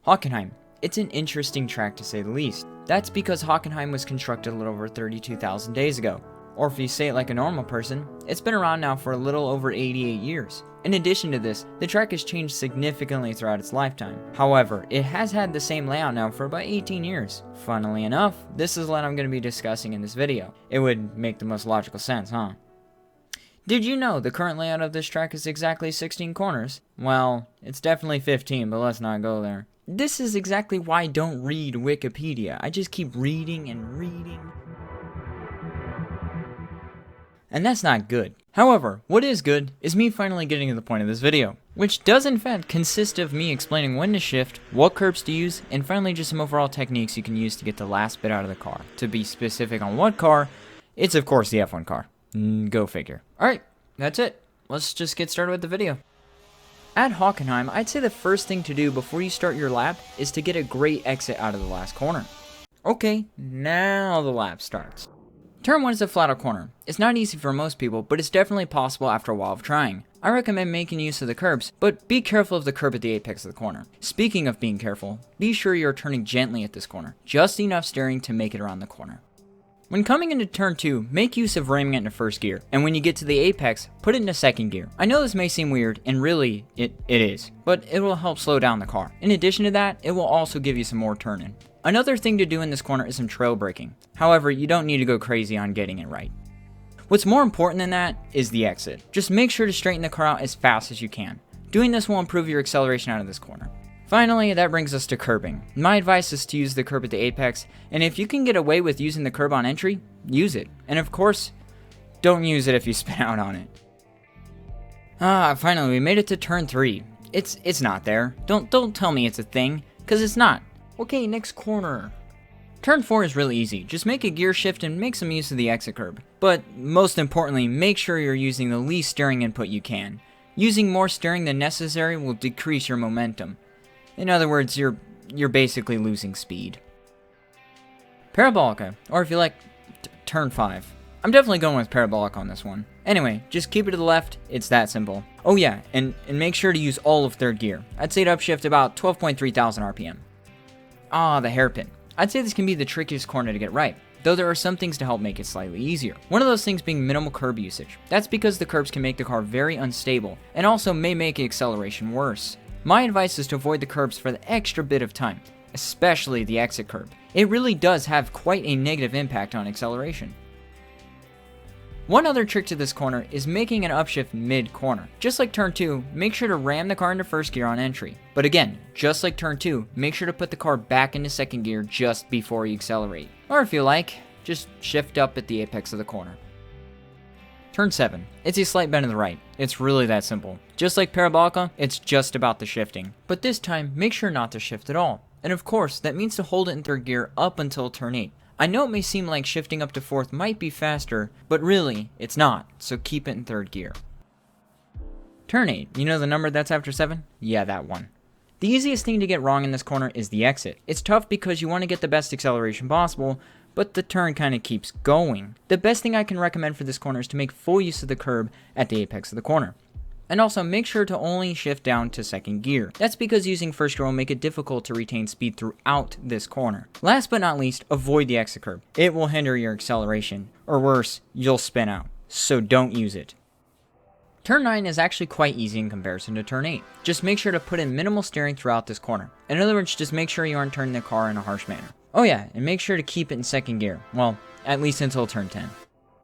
Hockenheim. It's an interesting track to say the least. That's because Hockenheim was constructed a little over 32,000 days ago. Or if you say it like a normal person, it's been around now for a little over 88 years. In addition to this, the track has changed significantly throughout its lifetime. However, it has had the same layout now for about 18 years. Funnily enough, this is what I'm going to be discussing in this video. It would make the most logical sense, huh? Did you know the current layout of this track is exactly 16 corners? Well, it's definitely 15, but let's not go there. This is exactly why I don't read Wikipedia. I just keep reading and reading. And that's not good. However, what is good is me finally getting to the point of this video, which does in fact consist of me explaining when to shift, what curbs to use, and finally just some overall techniques you can use to get the last bit out of the car. To be specific on what car, it's of course the F1 car. Go figure. Alright, that's it. Let's just get started with the video. At Hockenheim, I'd say the first thing to do before you start your lap is to get a great exit out of the last corner. Okay, now the lap starts. Turn 1 is a flat out corner. It's not easy for most people, but it's definitely possible after a while of trying. I recommend making use of the curbs, but be careful of the curb at the apex of the corner. Speaking of being careful, be sure you're turning gently at this corner, just enough steering to make it around the corner. When coming into turn 2, make use of ramming it into first gear, and when you get to the apex, put it into second gear. I know this may seem weird, and really, it is, but it will help slow down the car. In addition to that, it will also give you some more turning. Another thing to do in this corner is some trail braking. However, you don't need to go crazy on getting it right. What's more important than that is the exit. Just make sure to straighten the car out as fast as you can. Doing this will improve your acceleration out of this corner. Finally, that brings us to curbing. My advice is to use the curb at the apex, and if you can get away with using the curb on entry, use it. And of course, don't use it if you spin out on it. Finally, we made it to turn 3. It's not there. Don't tell me it's a thing, cause it's not. Okay, next corner. Turn 4 is really easy. Just make a gear shift and make some use of the exit curb. But most importantly, make sure you're using the least steering input you can. Using more steering than necessary will decrease your momentum. In other words, you're basically losing speed. Parabolica, or if you like, turn 5. I'm definitely going with parabolic on this one. Anyway, just keep it to the left, it's that simple. Oh yeah, and make sure to use all of third gear. I'd say to upshift about 12.3 thousand RPM. The hairpin. I'd say this can be the trickiest corner to get right, though there are some things to help make it slightly easier. One of those things being minimal curb usage. That's because the curbs can make the car very unstable, and also may make acceleration worse. My advice is to avoid the curbs for the extra bit of time, especially the exit curb. It really does have quite a negative impact on acceleration. One other trick to this corner is making an upshift mid-corner. Just like turn 2, make sure to ram the car into first gear on entry. But again, just like turn 2, make sure to put the car back into second gear just before you accelerate. Or if you like, just shift up at the apex of the corner. Turn 7. It's a slight bend to the right. It's really that simple. Just like parabolica, it's just about the shifting. But this time, make sure not to shift at all. And of course, that means to hold it in third gear up until turn 8. I know it may seem like shifting up to fourth might be faster, but really, it's not, so keep it in third gear. Turn 8, you know the number that's after 7? Yeah, that one. The easiest thing to get wrong in this corner is the exit. It's tough because you want to get the best acceleration possible, but the turn kind of keeps going. The best thing I can recommend for this corner is to make full use of the curb at the apex of the corner. And also make sure to only shift down to second gear. That's because using first gear will make it difficult to retain speed throughout this corner. Last but not least, avoid the exit curb. It will hinder your acceleration, or worse, you'll spin out. So don't use it. Turn 9 is actually quite easy in comparison to turn 8. Just make sure to put in minimal steering throughout this corner. In other words, just make sure you aren't turning the car in a harsh manner. Oh yeah, and make sure to keep it in second gear. Well, at least until turn 10.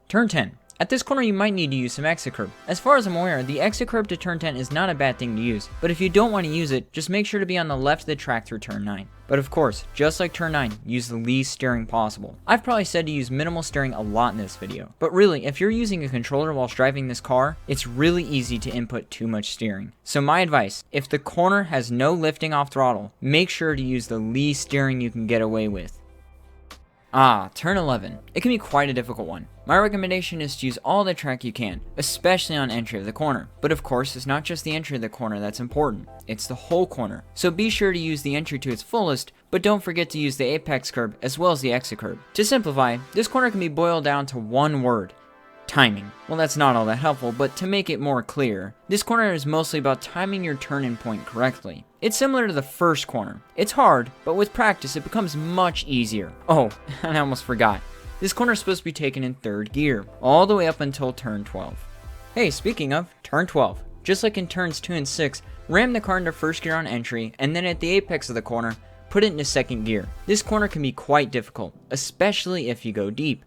Turn 10. At this corner you might need to use some exit curb. As far as I'm aware, the exit curb to turn 10 is not a bad thing to use, but if you don't want to use it, just make sure to be on the left of the track through turn 9. But of course, just like turn 9, use the least steering possible. I've probably said to use minimal steering a lot in this video, but really, if you're using a controller whilst driving this car, it's really easy to input too much steering. So my advice, if the corner has no lifting off throttle, make sure to use the least steering you can get away with. Turn 11. It can be quite a difficult one. My recommendation is to use all the track you can, especially on entry of the corner. But of course, it's not just the entry of the corner that's important, it's the whole corner. So be sure to use the entry to its fullest, but don't forget to use the apex curb as well as the exit curb. To simplify, this corner can be boiled down to one word: timing. Well, that's not all that helpful, but to make it more clear, this corner is mostly about timing your turn-in point correctly. It's similar to the first corner. It's hard, but with practice it becomes much easier. Oh, and I almost forgot. This corner is supposed to be taken in 3rd gear, all the way up until turn 12. Hey, speaking of, turn 12. Just like in turns 2 and 6, ram the car into 1st gear on entry, and then at the apex of the corner, put it into 2nd gear. This corner can be quite difficult, especially if you go deep.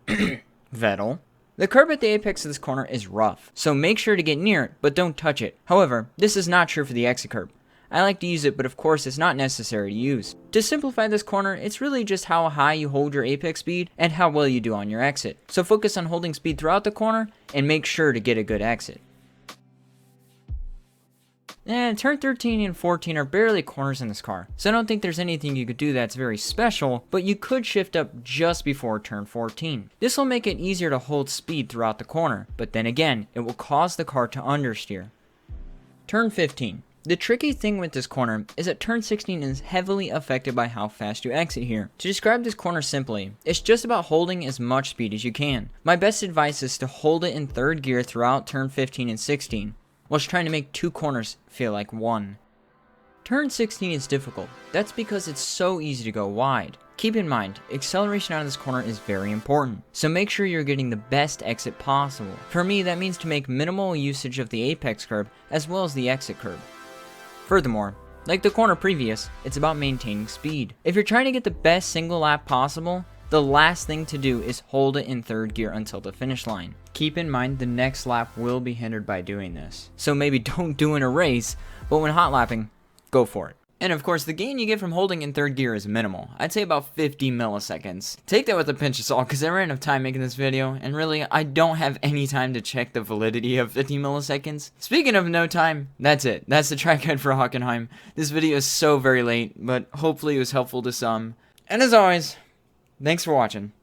Vettel. The curb at the apex of this corner is rough, so make sure to get near it, but don't touch it. However, this is not true for the exit curb. I like to use it, but of course it's not necessary to use. To simplify this corner, it's really just how high you hold your apex speed and how well you do on your exit. So focus on holding speed throughout the corner and make sure to get a good exit. And turn 13 and 14 are barely corners in this car, so I don't think there's anything you could do that's very special, but you could shift up just before turn 14. This will make it easier to hold speed throughout the corner, but then again, it will cause the car to understeer. Turn 15. The tricky thing with this corner is that turn 16 is heavily affected by how fast you exit here. To describe this corner simply, it's just about holding as much speed as you can. My best advice is to hold it in 3rd gear throughout turn 15 and 16. Whilst trying to make 2 corners feel like 1. Turn 16 is difficult. That's because it's so easy to go wide. Keep in mind, acceleration out of this corner is very important, so make sure you're getting the best exit possible. For me, that means to make minimal usage of the apex curb as well as the exit curb. Furthermore, like the corner previous, it's about maintaining speed. If you're trying to get the best single lap possible, the last thing to do is hold it in 3rd gear until the finish line. Keep in mind the next lap will be hindered by doing this. So maybe don't do in a race, but when hot lapping, go for it. And of course, the gain you get from holding in 3rd gear is minimal. I'd say about 50 milliseconds. Take that with a pinch of salt because I ran out of time making this video, and really, I don't have any time to check the validity of 50 milliseconds. Speaking of no time, that's it. That's the track guide for Hockenheim. This video is so very late, but hopefully it was helpful to some. And as always, thanks for watching.